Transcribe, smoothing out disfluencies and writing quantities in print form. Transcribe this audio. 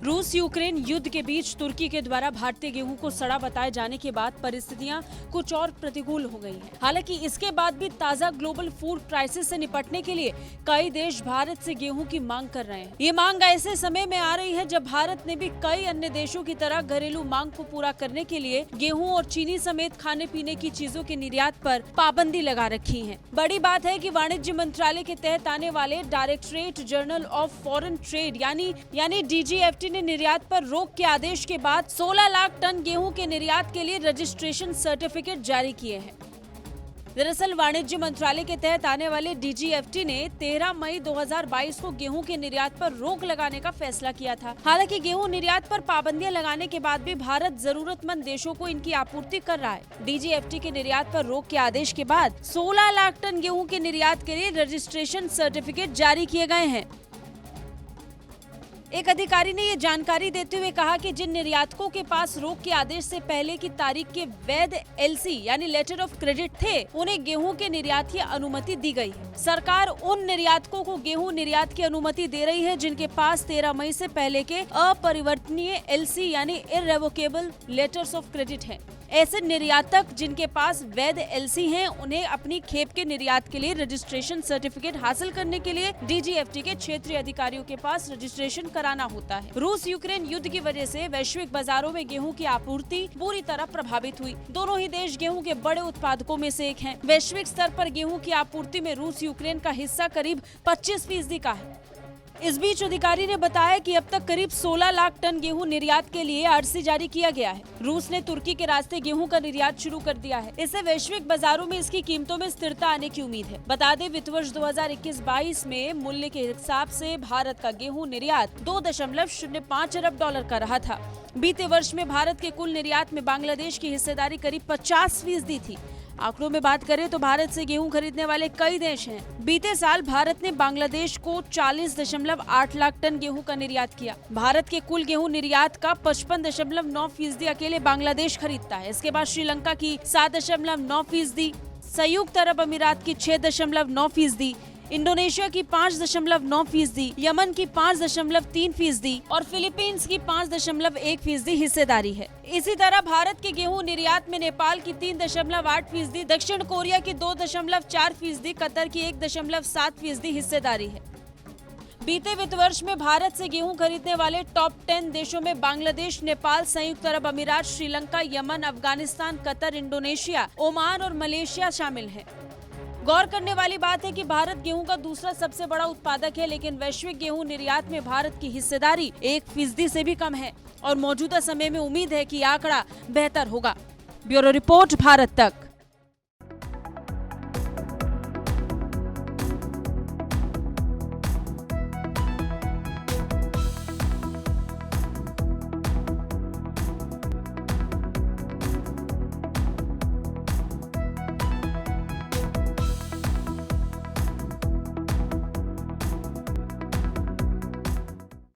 रूस यूक्रेन युद्ध के बीच तुर्की के द्वारा भारतीय गेहूं को सड़ा बताए जाने के बाद परिस्थितियां कुछ और प्रतिकूल हो गई हैं। हालांकि इसके बाद भी ताजा ग्लोबल फूड क्राइसिस से निपटने के लिए कई देश भारत से गेहूं की मांग कर रहे हैं। ये मांग ऐसे समय में आ रही है जब भारत ने भी कई अन्य देशों की तरह घरेलू मांग को पूरा करने के लिए गेहूं और चीनी समेत खाने पीने की चीजों के निर्यात पर पाबंदी लगा रखी है। बड़ी बात है कि वाणिज्य मंत्रालय के तहत आने वाले directorate general of foreign trade यानी DGFT ने निर्यात पर रोक के आदेश के बाद 16 लाख टन गेहूं के निर्यात के लिए रजिस्ट्रेशन सर्टिफिकेट जारी किए हैं। दरअसल वाणिज्य मंत्रालय के तहत आने वाले DGFT ने 13 मई 2022 को गेहूं के निर्यात पर रोक लगाने का फैसला किया था। हालांकि गेहूं निर्यात पर पाबंदियां लगाने के बाद भी भारत जरूरतमंद देशों को इनकी आपूर्ति कर रहा है। DGFT के निर्यात पर रोक के आदेश के बाद 16 लाख टन गेहूं के निर्यात के लिए रजिस्ट्रेशन सर्टिफिकेट जारी किए गए हैं। एक अधिकारी ने ये जानकारी देते हुए कहा कि जिन निर्यातकों के पास रोक के आदेश से पहले की तारीख के वैध LC यानी लेटर ऑफ क्रेडिट थे, उन्हें गेहूं के निर्यात की अनुमति दी गई है। सरकार उन निर्यातकों को गेहूं निर्यात की अनुमति दे रही है जिनके पास 13 मई से पहले के अपरिवर्तनीय LC यानी इररेवोकेबल लेटर्स ऑफ क्रेडिट हैं। ऐसे निर्यातक जिनके पास वैध LC हैं, उन्हें अपनी खेप के निर्यात के लिए रजिस्ट्रेशन सर्टिफिकेट हासिल करने के लिए DGFT के क्षेत्रीय अधिकारियों के पास रजिस्ट्रेशन कराना होता है। रूस यूक्रेन युद्ध की वजह से वैश्विक बाजारों में गेहूं की आपूर्ति पूरी तरह प्रभावित हुई। दोनों ही देश गेहूं के बड़े उत्पादकों में से एक हैं। वैश्विक स्तर पर गेहूं की आपूर्ति में रूस यूक्रेन का हिस्सा करीब 25% का है। इस बीच अधिकारी ने बताया कि अब तक करीब 16 लाख टन गेहूं निर्यात के लिए RC जारी किया गया है। रूस ने तुर्की के रास्ते गेहूं का निर्यात शुरू कर दिया है। इससे वैश्विक बाजारों में इसकी कीमतों में स्थिरता आने की उम्मीद है। बता दें, वित्त वर्ष 2021-22 में मूल्य के हिसाब से भारत का गेहूं निर्यात $2.05 अरब का रहा था। बीते वर्ष में भारत के कुल निर्यात में बांग्लादेश की हिस्सेदारी करीब 50% थी। आंकड़ों में बात करें तो भारत से गेहूं खरीदने वाले कई देश हैं। बीते साल भारत ने बांग्लादेश को 40.8 लाख टन गेहूं का निर्यात किया। भारत के कुल गेहूं निर्यात का 55.9% अकेले बांग्लादेश खरीदता है। इसके बाद श्रीलंका की 7.9%, संयुक्त अरब अमीरात की 6.9%, इंडोनेशिया की 5.9%, यमन की 5.3% और फिलीपींस की 5.1% हिस्सेदारी है। इसी तरह भारत के गेहूं निर्यात में नेपाल की 3.8%, दक्षिण कोरिया की 2.4%, कतर की 1.7% हिस्सेदारी है। बीते वित्त वर्ष में भारत से गेहूं खरीदने वाले टॉप 10 देशों में बांग्लादेश, नेपाल, संयुक्त अरब अमीरात, Sri Lanka, Yemen, Afghanistan, Qatar, Indonesia, Oman और मलेशिया शामिल है। गौर करने वाली बात है कि भारत गेहूं का दूसरा सबसे बड़ा उत्पादक है, लेकिन वैश्विक गेहूं निर्यात में भारत की हिस्सेदारी 1% से भी कम है और मौजूदा समय में उम्मीद है कि आंकड़ा बेहतर होगा। ब्यूरो रिपोर्ट, भारत तक।